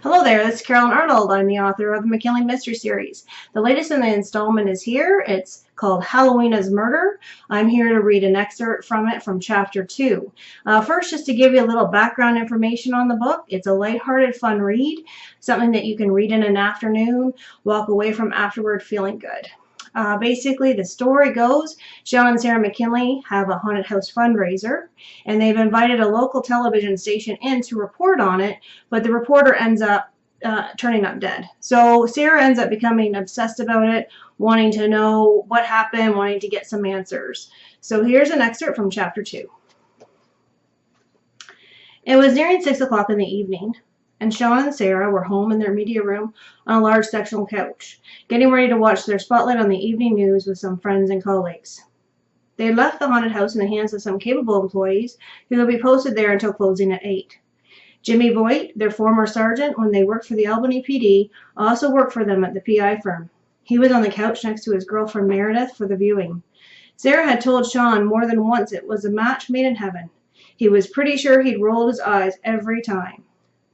Hello there, this is Carolyn Arnold. I'm the author of the McKinley Mystery series. The latest in the installment is here. It's called Halloween's Murder. I'm here to read an excerpt from it from chapter 2. First, just to give you a little background information on the book, it's a lighthearted, fun read, something that you can read in an afternoon, walk away from afterward feeling good. Basically, the story goes, Sean and Sarah McKinley have a haunted house fundraiser, and they've invited a local television station in to report on it, but the reporter ends up turning up dead. So Sarah ends up becoming obsessed about it, wanting to know what happened, wanting to get some answers. So here's an excerpt from chapter 2. It was nearing 6 o'clock in the evening, and Sean and Sarah were home in their media room on a large sectional couch, getting ready to watch their spotlight on the evening news with some friends and colleagues. They had left the haunted house in the hands of some capable employees who would be posted there until closing at 8. Jimmy Voigt, their former sergeant when they worked for the Albany PD, also worked for them at the PI firm. He was on the couch next to his girlfriend Meredith for the viewing. Sarah had told Sean more than once it was a match made in heaven. He was pretty sure he'd rolled his eyes every time.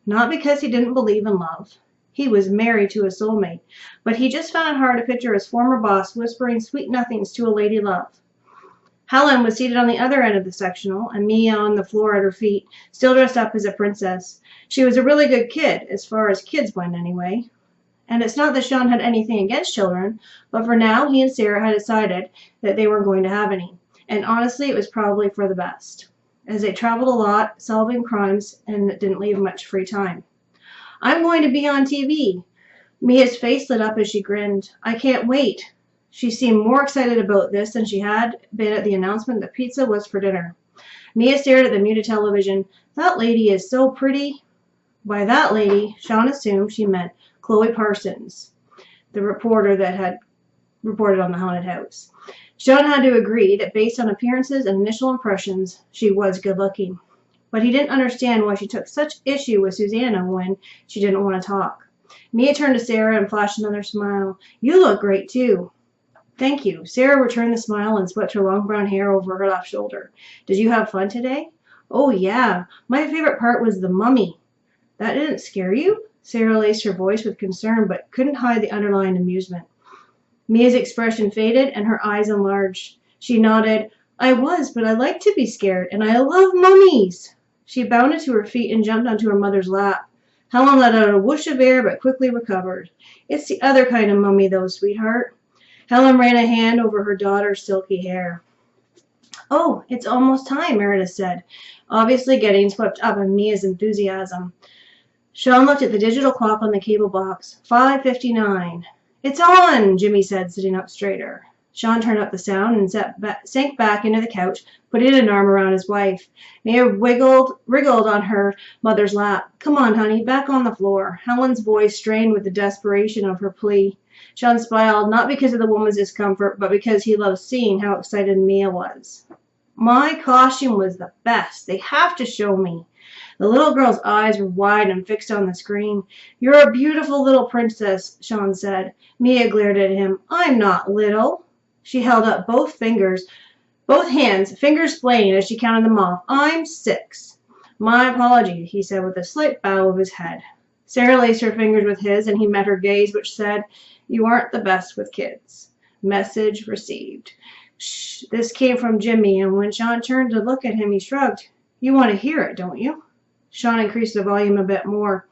Not because he didn't believe in love. He was married to a soulmate, but he just found it hard to picture his former boss whispering sweet nothings to a lady love. Helen was seated on the other end of the sectional, and Mia on the floor at her feet, still dressed up as a princess. She was a really good kid, as far as kids went anyway. And it's not that Sean had anything against children, but for now he and Sarah had decided that they weren't going to have any. And honestly, it was probably for the best, as they traveled a lot, solving crimes, and it didn't leave much free time. I'm going to be on TV. Mia's face lit up as she grinned. I can't wait. She seemed more excited about this than she had been at the announcement that pizza was for dinner. Mia stared at the muted television. That lady is so pretty. By that lady, Sean assumed she meant Chloe Parsons, the reporter that had reported on the haunted house. Sean had to agree that based on appearances and initial impressions, she was good-looking. But he didn't understand why she took such issue with Susanna when she didn't want to talk. Mia turned to Sarah and flashed another smile. You look great, too. Thank you. Sarah returned the smile and swept her long brown hair over her left shoulder. Did you have fun today? Oh, yeah. My favorite part was the mummy. That didn't scare you? Sarah laced her voice with concern but couldn't hide the underlying amusement. Mia's expression faded and her eyes enlarged. She nodded. I was, but I like to be scared, and I love mummies. She bounded to her feet and jumped onto her mother's lap. Helen let out a whoosh of air but quickly recovered. It's the other kind of mummy, though, sweetheart. Helen ran a hand over her daughter's silky hair. Oh, it's almost time, Meredith said, obviously getting swept up in Mia's enthusiasm. Sean looked at the digital clock on the cable box. 5:59. It's on, Jimmy said, sitting up straighter. Sean turned up the sound and sank back into the couch, putting an arm around his wife. Mia wriggled on her mother's lap. Come on, honey, back on the floor. Helen's voice strained with the desperation of her plea. Sean smiled, not because of the woman's discomfort, but because he loved seeing how excited Mia was. My costume was the best. They have to show me. The little girl's eyes were wide and fixed on the screen. You're a beautiful little princess, Sean said. Mia glared at him. I'm not little. She held up both hands, fingers splaying as she counted them off. I'm 6. My apologies, he said with a slight bow of his head. Sarah laced her fingers with his, and he met her gaze, which said, You aren't the best with kids. Message received. Shh, this came from Jimmy, and when Sean turned to look at him, he shrugged. You want to hear it, don't you? Sean increased the volume a bit more.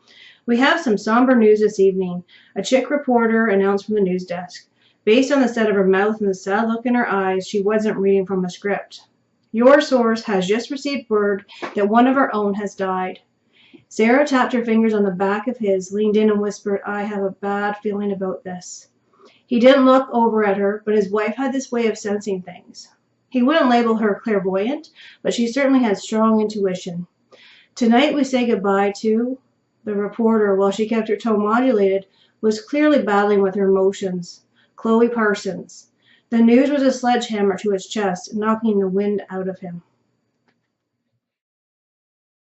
We have some somber news this evening. A chick reporter announced from the news desk. Based on the set of her mouth and the sad look in her eyes, she wasn't reading from a script. Your source has just received word that one of our own has died. Sarah tapped her fingers on the back of his, leaned in and whispered, I have a bad feeling about this. He didn't look over at her, but his wife had this way of sensing things. He wouldn't label her clairvoyant, but she certainly had strong intuition. Tonight we say goodbye to... The reporter, while she kept her tone modulated, was clearly battling with her emotions. Chloe Parsons. The news was a sledgehammer to his chest, knocking the wind out of him.